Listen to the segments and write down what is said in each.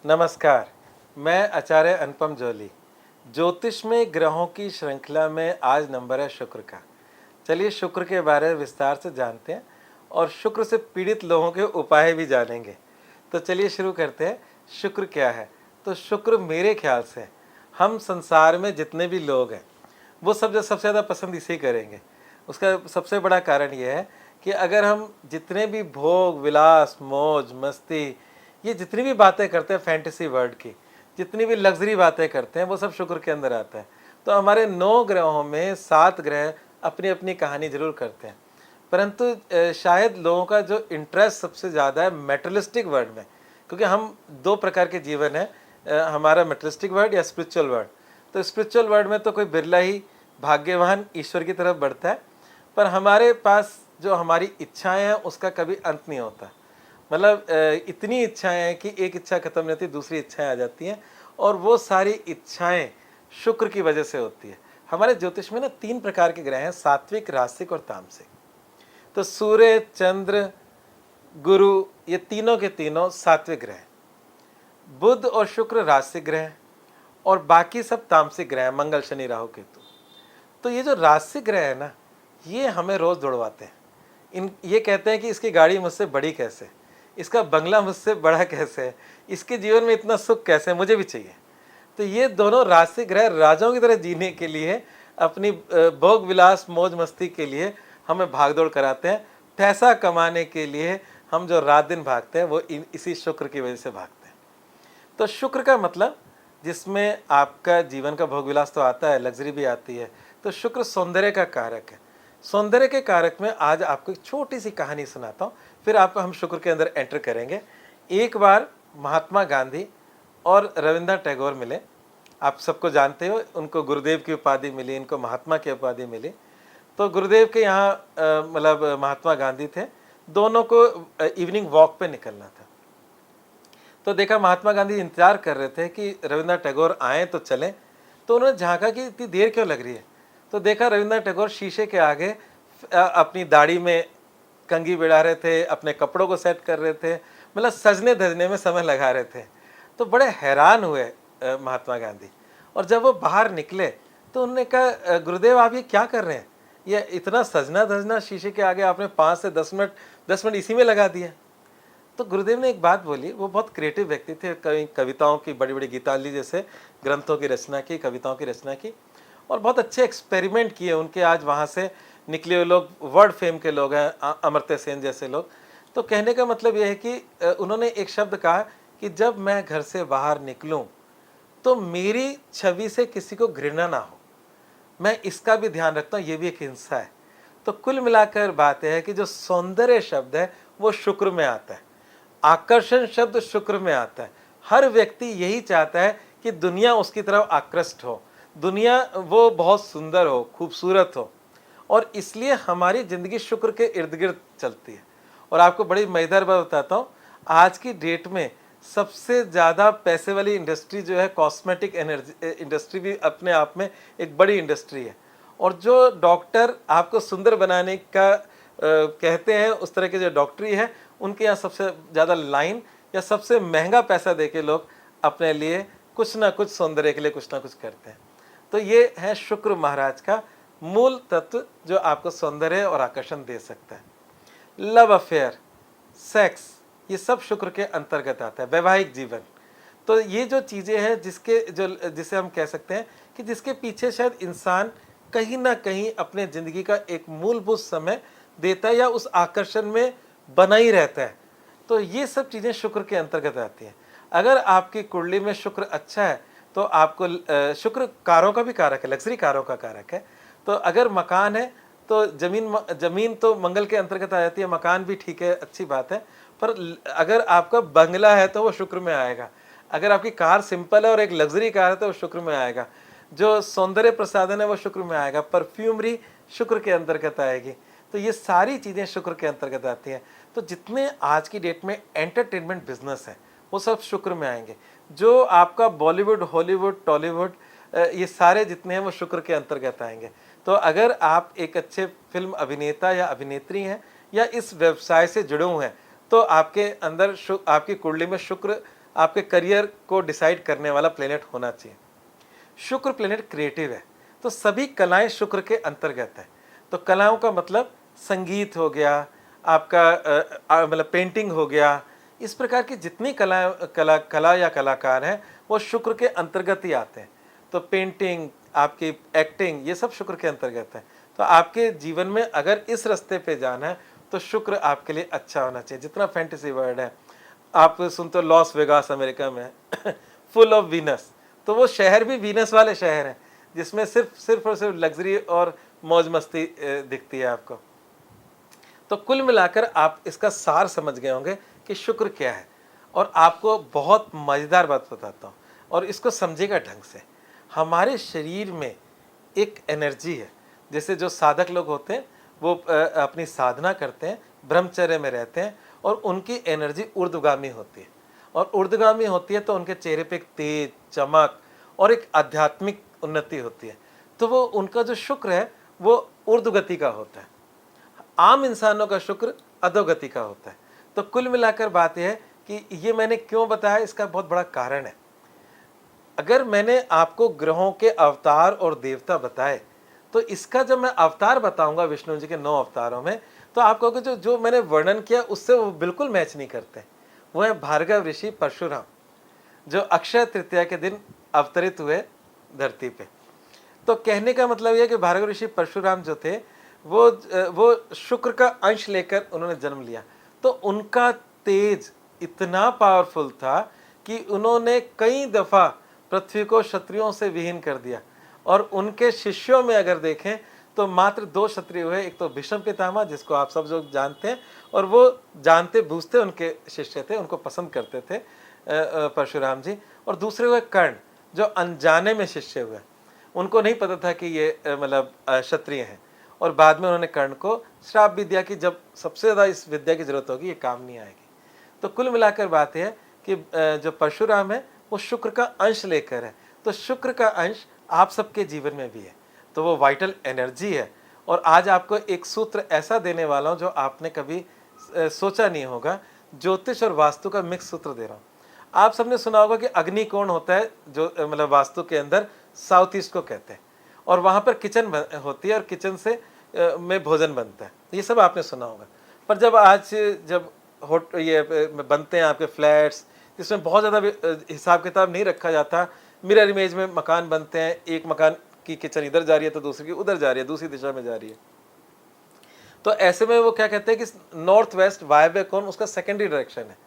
नमस्कार, मैं आचार्य अनुपम जोली। ज्योतिष में ग्रहों की श्रृंखला में आज नंबर है शुक्र का। चलिए शुक्र के बारे में विस्तार से जानते हैं और शुक्र से पीड़ित लोगों के उपाय भी जानेंगे। तो चलिए शुरू करते हैं। शुक्र क्या है? तो शुक्र मेरे ख्याल से हम संसार में जितने भी लोग हैं वो सबसे ज़्यादा पसंद इसे करेंगे। उसका सबसे बड़ा कारण यह है कि अगर हम जितने भी भोग विलास मौज मस्ती ये जितनी भी बातें करते हैं फैंटेसी वर्ल्ड की, जितनी भी लग्जरी बातें करते हैं वो सब शुक्र के अंदर आता है। तो हमारे 9 ग्रहों में 7 ग्रह अपनी अपनी कहानी जरूर करते हैं, परंतु शायद लोगों का जो इंटरेस्ट सबसे ज़्यादा है मेटलिस्टिक वर्ल्ड में, क्योंकि हम 2 प्रकार के जीवन है, हमारा मेटलिस्टिक वर्ल्ड या स्पिरिचुअल वर्ल्ड। तो स्पिरिचुअल वर्ल्ड में तो कोई बिरला ही भाग्यवान ईश्वर की तरफ बढ़ता है, पर हमारे पास जो हमारी इच्छाएं हैं उसका कभी अंत नहीं होता। मतलब इतनी इच्छाएं हैं कि एक इच्छा खत्म नहीं होती, दूसरी इच्छाएं आ जाती हैं, और वो सारी इच्छाएं शुक्र की वजह से होती है। हमारे ज्योतिष में ना 3 प्रकार के ग्रह हैं, सात्विक रासिक और तामसिक। तो सूर्य चंद्र गुरु ये तीनों के तीनों सात्विक ग्रह, बुध और शुक्र रासिक ग्रह और बाकी सब तामसिक ग्रह, मंगल शनि राहु केतु। तो ये जो राशि ग्रह है ना, ये हमें रोज दौड़वाते हैं। ये कहते हैं कि इसकी गाड़ी मुझसे बड़ी कैसे, इसका बंगला मुझसे बड़ा कैसे है, इसके जीवन में इतना सुख कैसे है, मुझे भी चाहिए। तो ये दोनों राशि ग्रह राजाओं की तरह जीने के लिए, अपनी भोग विलास मौज मस्ती के लिए हमें भागदौड़ कराते हैं। पैसा कमाने के लिए हम जो रात दिन भागते हैं वो इसी शुक्र की वजह से भागते हैं। तो शुक्र का मतलब जिसमें आपका जीवन का भोग विलास तो आता है, लग्जरी भी आती है। तो शुक्र सौंदर्य का कारक है। सौंदर्य के कारक में आज आपको एक छोटी सी कहानी सुनाता हूँ, फिर आपको हम शुक्र के अंदर एंटर करेंगे। एक बार महात्मा गांधी और रविंद्रनाथ टैगोर मिले। आप सबको जानते हो, उनको गुरुदेव की उपाधि मिली, इनको महात्मा की उपाधि मिली। तो गुरुदेव के यहाँ मतलब महात्मा गांधी थे, दोनों को इवनिंग वॉक पे निकलना था। तो देखा महात्मा गांधी इंतजार कर रहे थे कि रविंद्रनाथ टैगोर आए तो चलें। तो उन्होंने झांका कि इतनी देर क्यों लग रही है। तो देखा रविंद्रनाथ टैगोर शीशे के आगे अपनी दाढ़ी में कंघी बिड़ा रहे थे, अपने कपड़ों को सेट कर रहे थे, मतलब सजने धजने में समय लगा रहे थे। तो बड़े हैरान हुए महात्मा गांधी। और जब वो बाहर निकले तो उन्होंने कहा, गुरुदेव आप ये क्या कर रहे हैं, ये इतना सजना धजना शीशे के आगे आपने 5 से 10 मिनट इसी में लगा दिया। तो गुरुदेव ने एक बात बोली, वो बहुत क्रिएटिव व्यक्ति थे, कई कविताओं की बड़ी बड़ी गीतांजलि जैसे ग्रंथों की रचना की, कविताओं की रचना की, और बहुत अच्छे एक्सपेरिमेंट किए उनके। आज वहाँ से निकले हुए लोग वर्ल्ड फेम के लोग हैं, अमर्त्य सेन जैसे लोग। तो कहने का मतलब यह है कि उन्होंने एक शब्द कहा कि जब मैं घर से बाहर निकलूं तो मेरी छवि से किसी को घृणा ना हो, मैं इसका भी ध्यान रखता हूँ, ये भी एक हिंसा है। तो कुल मिलाकर बात यह है कि जो सौंदर्य शब्द है वो शुक्र में आता है, आकर्षण शब्द शुक्र में आता है। हर व्यक्ति यही चाहता है कि दुनिया उसकी तरफ आकृष्ट हो, दुनिया वो बहुत सुंदर हो, खूबसूरत हो, और इसलिए हमारी ज़िंदगी शुक्र के इर्द गिर्द चलती है। और आपको बड़ी मज़ेदार बात बताता हूँ, आज की डेट में सबसे ज़्यादा पैसे वाली इंडस्ट्री जो है कॉस्मेटिक इंडस्ट्री भी अपने आप में एक बड़ी इंडस्ट्री है। और जो डॉक्टर आपको सुंदर बनाने का कहते हैं, उस तरह के जो डॉक्टरी है, उनके यहाँ सबसे ज़्यादा लाइन या सबसे महंगा पैसा देके लोग अपने लिए कुछ ना कुछ सौंदर्य के लिए कुछ ना कुछ करते हैं। तो ये है शुक्र महाराज का मूल तत्व जो आपको सौंदर्य और आकर्षण दे सकता है। लव अफेयर, सेक्स, ये सब शुक्र के अंतर्गत आता है। वैवाहिक जीवन, तो ये जो चीज़ें हैं जिसे हम कह सकते हैं कि जिसके पीछे शायद इंसान कहीं ना कहीं अपने ज़िंदगी का एक मूलभूत समय देता है या उस आकर्षण में बना ही रहता है। तो ये सब चीज़ें शुक्र के अंतर्गत आती हैं। अगर आपकी कुंडली में शुक्र अच्छा है तो आपको शुक्र कारों का भी कारक है, लग्जरी कारों का कारक है। तो अगर मकान है तो जमीन तो मंगल के अंतर्गत आ जाती है, मकान भी ठीक है, अच्छी बात है। पर अगर आपका बंगला है तो वो शुक्र में आएगा। अगर आपकी कार सिंपल है और एक लग्जरी कार है तो वो शुक्र में आएगा। जो सौंदर्य प्रसाधन है वो शुक्र में आएगा। परफ्यूमरी शुक्र के अंतर्गत आएगी। तो ये सारी चीज़ें शुक्र के अंतर्गत आती हैं। तो जितने आज की डेट में एंटरटेनमेंट बिजनेस है वो सब शुक्र में आएंगे। जो आपका बॉलीवुड, हॉलीवुड, टॉलीवुड, ये सारे जितने हैं वो शुक्र के अंतर्गत आएंगे। तो अगर आप एक अच्छे फिल्म अभिनेता या अभिनेत्री हैं या इस व्यवसाय से जुड़े हुए हैं तो आपके अंदर आपकी कुंडली में शुक्र आपके करियर को डिसाइड करने वाला प्लेनेट होना चाहिए। शुक्र प्लेनेट क्रिएटिव है, तो सभी कलाएं शुक्र के अंतर्गत है। तो कलाओं का मतलब संगीत हो गया, आपका मतलब पेंटिंग हो गया, इस प्रकार की जितनी कला या कलाकार हैं वो शुक्र के अंतर्गत ही आते हैं। तो पेंटिंग, आपकी एक्टिंग, ये सब शुक्र के अंतर्गत है। तो आपके जीवन में अगर इस रास्ते पे जाना है तो शुक्र आपके लिए अच्छा होना चाहिए। जितना फैंटेसी वर्ड है, आप सुनते हो लॉस वेगास अमेरिका में फुल ऑफ वीनस, तो वो शहर भी वीनस वाले शहर हैं जिसमें सिर्फ और सिर्फ लग्जरी और मौज मस्ती दिखती है आपको। तो कुल मिलाकर आप इसका सार समझ गए होंगे कि शुक्र क्या है। और आपको बहुत मज़ेदार बात बताता हूँ, और इसको समझेगा ढंग से। हमारे शरीर में एक एनर्जी है। जैसे जो साधक लोग होते हैं वो अपनी साधना करते हैं, ब्रह्मचर्य में रहते हैं, और उनकी एनर्जी ऊर्ध्वगामी होती है। और ऊर्ध्वगामी होती है तो उनके चेहरे पे एक तेज, चमक और एक आध्यात्मिक उन्नति होती है। तो वो उनका जो शुक्र है वो ऊर्ध्वगति का होता है। आम इंसानों का शुक्र अधोगति का होता है। तो कुल मिलाकर बात यह है कि ये मैंने क्यों बताया, इसका बहुत बड़ा कारण है। अगर मैंने आपको ग्रहों के अवतार और देवता बताए, तो इसका जब मैं अवतार बताऊंगा विष्णु जी के 9 अवतारों में, तो आप कहोगे जो जो मैंने वर्णन किया उससे वो बिल्कुल मैच नहीं करते। वो है भार्गव ऋषि परशुराम, जो अक्षय तृतीया के दिन अवतरित हुए धरती पे। तो कहने का मतलब यह है कि भार्गव ऋषि परशुराम जो थे वो शुक्र का अंश लेकर उन्होंने जन्म लिया। तो उनका तेज इतना पावरफुल था कि उन्होंने कई दफ़ा पृथ्वी को क्षत्रियों से विहीन कर दिया। और उनके शिष्यों में अगर देखें तो मात्र 2 क्षत्रिय हुए। एक तो भीष्म पितामह, जिसको आप सब लोग जानते हैं, और वो जानते बूझते उनके शिष्य थे, उनको पसंद करते थे परशुराम जी। और दूसरे हुए कर्ण, जो अनजाने में शिष्य हुए, उनको नहीं पता था कि ये मतलब क्षत्रिय हैं। और बाद में उन्होंने कर्ण को श्राप भी दिया कि जब सबसे ज़्यादा इस विद्या की जरूरत होगी ये काम नहीं आएगी। तो कुल मिलाकर बात यह है कि जो परशुराम है वो शुक्र का अंश लेकर है। तो शुक्र का अंश आप सबके जीवन में भी है, तो वो वाइटल एनर्जी है। और आज आपको एक सूत्र ऐसा देने वाला हूँ जो आपने कभी सोचा नहीं होगा। ज्योतिष और वास्तु का मिक्स सूत्र दे रहा हूँ। आप सबने सुना होगा कि अग्निकोण होता है, जो मतलब वास्तु के अंदर साउथ ईस्ट को कहते हैं, और वहाँ पर किचन होती है, और किचन से में भोजन बनता है। ये सब आपने सुना होगा। पर जब आज जब ये बनते हैं आपके फ्लैट्स, जिसमें बहुत ज़्यादा हिसाब किताब नहीं रखा जाता, मिरर इमेज में मकान बनते हैं, एक मकान की किचन इधर जा रही है तो दूसरी की उधर जा रही है, दूसरी दिशा में जा रही है। तो ऐसे में वो क्या कहते हैं कि नॉर्थ वेस्ट वायव्य कोण उसका सेकेंडरी डायरेक्शन है।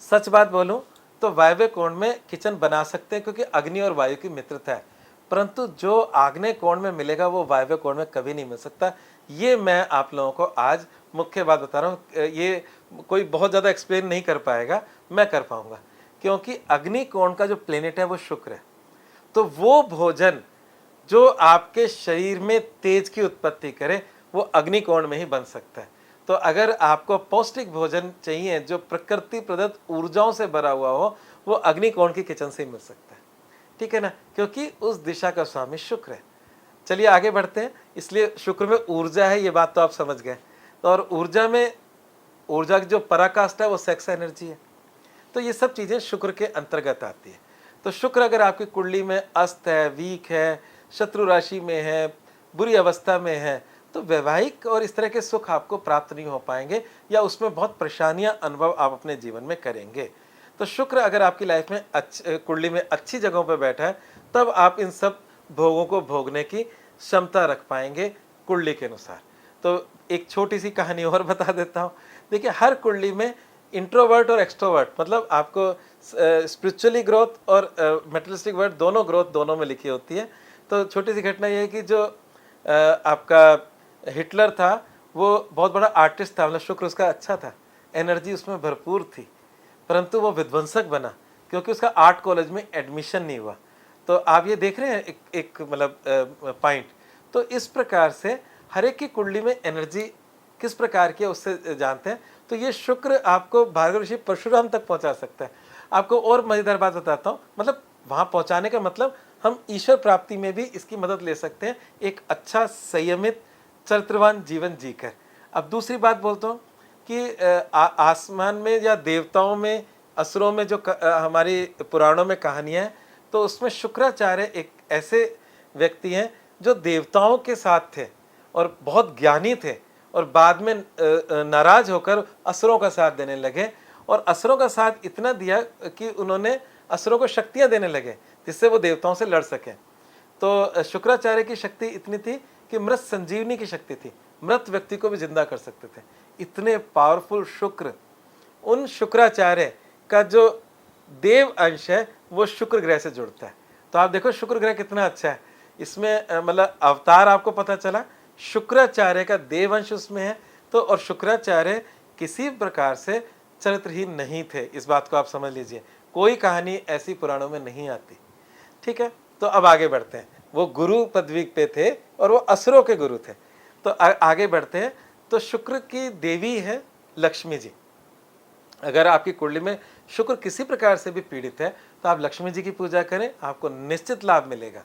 सच बात बोलूं तो वायव्य कोण में किचन बना सकते हैं, क्योंकि अग्नि और वायु की मित्रता है। परंतु जो आग्नेय कोण में मिलेगा वो वायव्य कोण में कभी नहीं मिल सकता। ये मैं आप लोगों को आज मुख्य बात बता रहा हूँ। ये कोई बहुत ज़्यादा एक्सप्लेन नहीं कर पाएगा, मैं कर पाऊंगा, क्योंकि अग्नि कोण का जो प्लेनेट है वो शुक्र है। तो वो भोजन जो आपके शरीर में तेज की उत्पत्ति करे वो अग्निकोण में ही बन सकता है। तो अगर आपको पौष्टिक भोजन चाहिए जो प्रकृति प्रदत्त ऊर्जाओं से भरा हुआ हो, वो अग्निकोण की किचन से ही मिल सकता है। ठीक है ना, क्योंकि उस दिशा का स्वामी शुक्र है। चलिए आगे बढ़ते हैं। इसलिए शुक्र में ऊर्जा है, ये बात तो आप समझ गए। तो और ऊर्जा की जो पराकाष्ठा है वो सेक्स एनर्जी है। तो ये सब चीज़ें शुक्र के अंतर्गत आती है। तो शुक्र अगर आपकी कुंडली में अस्त है, वीक है, शत्रु राशि में है, बुरी अवस्था में है, तो वैवाहिक और इस तरह के सुख आपको प्राप्त नहीं हो पाएंगे, या उसमें बहुत परेशानियां अनुभव आप अपने जीवन में करेंगे। तो शुक्र अगर आपकी लाइफ में कुंडली में अच्छी जगहों पर बैठा है, तब आप इन सब भोगों को भोगने की क्षमता रख पाएंगे कुंडली के अनुसार। तो एक छोटी सी कहानी और बता देता हूँ। देखिए, हर कुंडली में इंट्रोवर्ट और एक्सट्रोवर्ट, मतलब आपको स्पिरिचुअली ग्रोथ और मेटेरियलिस्टिक वर्ड दोनों ग्रोथ दोनों में लिखी होती है। तो छोटी सी घटना ये है कि जो आपका हिटलर था वो बहुत बड़ा आर्टिस्ट था, मतलब शुक्र उसका अच्छा था, एनर्जी उसमें भरपूर थी, परंतु वो विध्वंसक बना क्योंकि उसका आर्ट कॉलेज में एडमिशन नहीं हुआ। तो आप ये देख रहे हैं एक मतलब पॉइंट। तो इस प्रकार से हर एक की कुंडली में एनर्जी किस प्रकार की है उससे जानते हैं। तो ये शुक्र आपको भार्गव ऋषि परशुराम तक पहुंचा सकता है। आपको और मजेदार बात बताता हूँ, मतलब वहां पहुंचाने का मतलब हम ईश्वर प्राप्ति में भी इसकी मदद ले सकते हैं, एक अच्छा संयमित चरित्रवान जीवन जीकर। अब दूसरी बात बोलता हूँ कि आसमान में या देवताओं में असुरों में जो हमारी पुराणों में कहानियाँ हैं, तो उसमें शुक्राचार्य एक ऐसे व्यक्ति हैं जो देवताओं के साथ थे और बहुत ज्ञानी थे, और बाद में नाराज होकर असुरों का साथ देने लगे, और असुरों का साथ इतना दिया कि उन्होंने असुरों को शक्तियाँ देने लगे जिससे वो देवताओं से लड़ सकें। तो शुक्राचार्य की शक्ति इतनी थी कि मृत संजीवनी की शक्ति थी, मृत व्यक्ति को भी जिंदा कर सकते थे। इतने पावरफुल शुक्र, उन शुक्राचार्य का जो देव अंश है वो शुक्र ग्रह से जुड़ता है। तो आप देखो शुक्र ग्रह कितना अच्छा है। इसमें मतलब अवतार आपको पता चला, शुक्राचार्य का देव अंश उसमें है। तो और शुक्राचार्य किसी प्रकार से चरित्रहीन नहीं थे, इस बात को आप समझ लीजिए। कोई कहानी ऐसी पुराणों में नहीं आती। ठीक है, तो अब आगे बढ़ते हैं। वो गुरु पदवी पे थे और वो असुरों के गुरु थे। तो आगे बढ़ते हैं। तो शुक्र की देवी है लक्ष्मी जी। अगर आपकी कुंडली में शुक्र किसी प्रकार से भी पीड़ित है तो आप लक्ष्मी जी की पूजा करें, आपको निश्चित लाभ मिलेगा।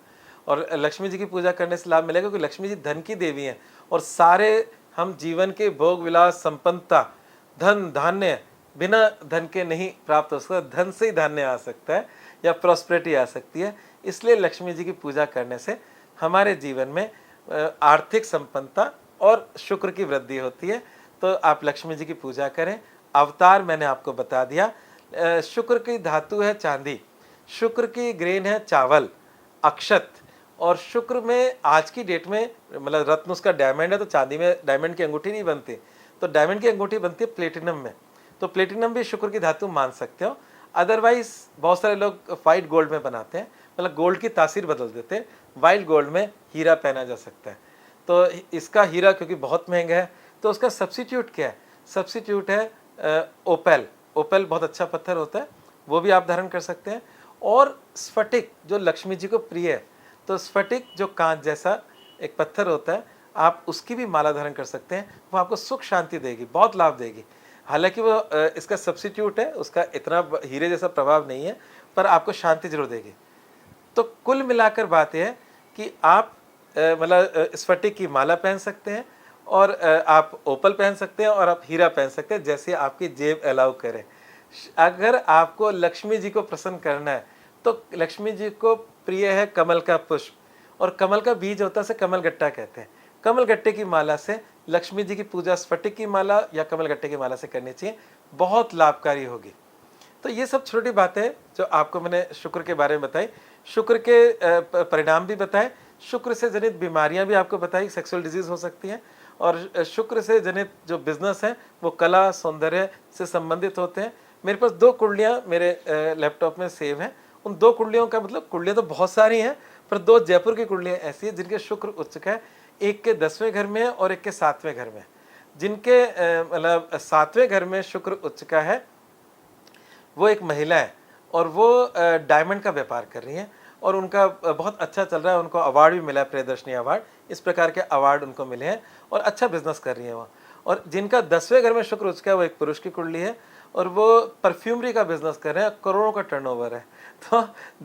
और लक्ष्मी जी की पूजा करने से लाभ मिलेगा क्योंकि लक्ष्मी जी धन की देवी हैं, और सारे हम जीवन के भोग विलास, संपन्नता, धन धान्य बिना धन के नहीं प्राप्त हो सकता, धन से ही धान्य आ सकता है या प्रॉस्पेरिटी आ सकती है। इसलिए लक्ष्मी जी की पूजा करने से हमारे जीवन में आर्थिक संपन्नता और शुक्र की वृद्धि होती है। तो आप लक्ष्मी जी की पूजा करें। अवतार मैंने आपको बता दिया। शुक्र की धातु है चांदी, शुक्र की ग्रेन है चावल, अक्षत, और शुक्र में आज की डेट में मतलब रत्न उसका डायमंड है, तो चांदी में डायमंड की अंगूठी नहीं बनती, तो डायमंड की अंगूठी बनती है प्लेटिनम में। तो प्लेटिनम भी शुक्र की धातु मान सकते हो। अदरवाइज बहुत सारे लोग वाइट गोल्ड में बनाते हैं, मतलब गोल्ड की तासीर बदल देते हैं। वाइट गोल्ड में हीरा पहना जा सकता है। तो इसका हीरा क्योंकि बहुत महंगा है, तो उसका सब्सिट्यूट क्या है? सब्सिट्यूट है ओपेल। ओपेल बहुत अच्छा पत्थर होता है, वो भी आप धारण कर सकते हैं। और स्फटिक जो लक्ष्मी जी को प्रिय है, तो स्फटिक जो कांच जैसा एक पत्थर होता है, आप उसकी भी माला धारण कर सकते हैं। वो आपको सुख शांति देगी, बहुत लाभ देगी। हालांकि वो इसका सब्सिट्यूट है, उसका इतना हीरे जैसा प्रभाव नहीं है, पर आपको शांति जरूर देगी। तो कुल मिलाकर बात यह है कि आप मतलब स्फटिक की माला पहन सकते हैं, और आप ओपल पहन सकते हैं, और आप हीरा पहन सकते हैं, जैसे आपकी जेब अलाउ करे। अगर आपको लक्ष्मी जी को प्रसन्न करना है तो लक्ष्मी जी को प्रिय है कमल का पुष्प, और कमल का बीज होता है, कमल गट्टा कहते हैं। कमल गट्टे की माला से लक्ष्मी जी की पूजा स्फटिक की माला या कमल गट्टे की माला से करनी चाहिए, बहुत लाभकारी होगी। तो ये सब छोटी बातें जो आपको मैंने शुक्र के बारे में बताई, शुक्र के परिणाम भी बताए, शुक्र से जनित बीमारियां भी आपको बताई, सेक्सुअल डिजीज हो सकती हैं, और शुक्र से जनित जो बिजनेस है वो कला सौंदर्य से संबंधित होते हैं। मेरे पास 2 कुंडलियाँ मेरे लैपटॉप में सेव हैं। उन 2 कुंडलियों का मतलब, कुंडलियाँ तो बहुत सारी हैं, पर 2 जयपुर की कुंडलियाँ ऐसी हैं जिनके शुक्र उच्च है। एक के 10वें घर में है और एक के 7वें घर में। जिनके मतलब 7वें घर में शुक्र उच्च का है, वो एक महिला है, और वो डायमंड का व्यापार कर रही हैं, और उनका बहुत अच्छा चल रहा है। उनको अवार्ड भी मिला है, प्रियदर्शनी अवार्ड, इस प्रकार के अवार्ड उनको मिले हैं, और अच्छा बिजनेस कर रही है वो। और जिनका 10वें घर में शुक्र उच्च का है, वो एक पुरुष की कुंडली है, और वो परफ्यूमरी का बिजनेस कर रहे हैं, करोड़ों का टर्नओवर है। तो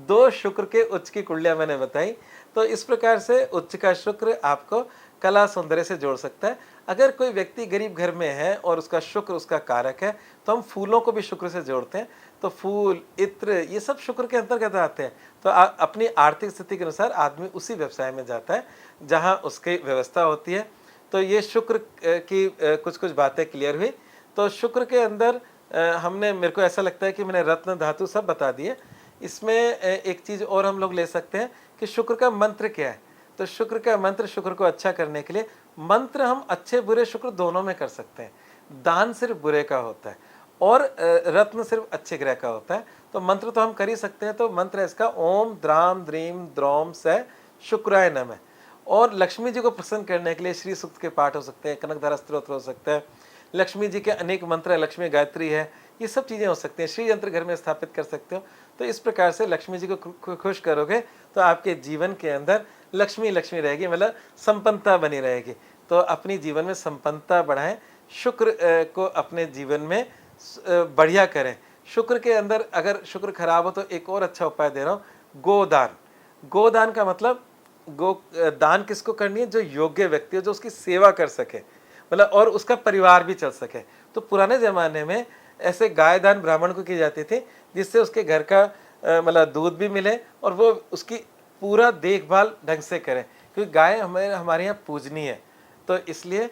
2 शुक्र के उच्च की कुंडलियाँ मैंने बताई। तो इस प्रकार से उच्च का शुक्र आपको कला सौंदर्य से जोड़ सकता है। अगर कोई व्यक्ति गरीब घर में है और उसका शुक्र उसका कारक है, तो हम फूलों को भी शुक्र से जोड़ते हैं। तो फूल, इत्र, ये सब शुक्र के अंतर्गत आते हैं। तो अपनी आर्थिक स्थिति के अनुसार आदमी उसी व्यवसाय में जाता है जहाँ उसकी व्यवस्था होती है। तो ये शुक्र की कुछ कुछ बातें क्लियर हुई। तो शुक्र के अंदर हमने, मेरे को ऐसा लगता है कि मैंने रत्न धातु सब बता दिए। इसमें एक चीज़ और हम लोग ले सकते हैं कि शुक्र का मंत्र क्या है। तो शुक्र का मंत्र, शुक्र को अच्छा करने के लिए मंत्र हम अच्छे बुरे शुक्र दोनों में कर सकते हैं। दान सिर्फ बुरे का होता है, और रत्न सिर्फ अच्छे ग्रह का होता है। तो मंत्र तो हम कर ही सकते हैं। तो मंत्र है इसका ओम द्राम द्रीम द्रोम से शुक्राय नमः। और लक्ष्मी जी को प्रसन्न करने के लिए श्री सूक्त के पाठ हो सकते हैं, कनकधारा स्तोत्र हो सकता है, लक्ष्मी जी के अनेक मंत्र है, लक्ष्मी गायत्री है, ये सब चीज़ें हो सकती हैं। श्री यंत्र घर में स्थापित कर सकते हो। तो इस प्रकार से लक्ष्मी जी को खुश करोगे तो आपके जीवन के अंदर लक्ष्मी लक्ष्मी रहेगी, मतलब संपन्नता बनी रहेगी। तो अपनी जीवन में संपन्नता बढ़ाएं, शुक्र को अपने जीवन में बढ़िया करें। शुक्र के अंदर अगर शुक्र खराब हो तो एक और अच्छा उपाय दे रहा हूँ, गोदान। गोदान का मतलब गो दान किसको करनी है? जो योग्य व्यक्ति हो, जो उसकी सेवा कर सके, मतलब और उसका परिवार भी चल सके। तो पुराने ज़माने में ऐसे गाय दान ब्राह्मण को की जाती थी, जिससे उसके घर का मतलब दूध भी मिले और वो उसकी पूरा देखभाल ढंग से करें, क्योंकि गाय हमारे यहाँ पूजनीय है। तो इसलिए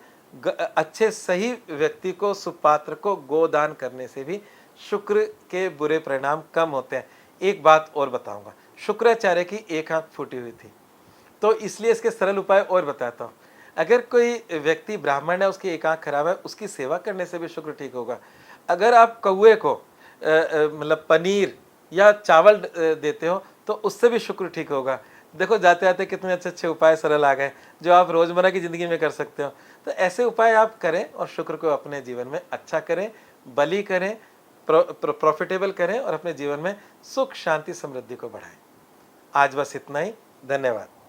अच्छे सही व्यक्ति को, सुपात्र को गोदान करने से भी शुक्र के बुरे परिणाम कम होते हैं। एक बात और बताऊंगा, शुक्राचार्य की एक आंख फूटी हुई थी, तो इसलिए इसके सरल उपाय और बताता हूँ। अगर कोई व्यक्ति ब्राह्मण है, उसकी एक आंख खराब है, उसकी सेवा करने से भी शुक्र ठीक होगा। अगर आप कौए को मतलब पनीर या चावल देते हो तो उससे भी शुक्र ठीक होगा। देखो जाते जाते कितने अच्छे अच्छे उपाय सरल आ गए जो आप रोजमर्रा की जिंदगी में कर सकते हो। तो ऐसे उपाय आप करें और शुक्र को अपने जीवन में अच्छा करें, बलि करें, प्रॉफिटेबल करें और अपने जीवन में सुख शांति समृद्धि को बढ़ाएं। आज बस इतना ही। धन्यवाद।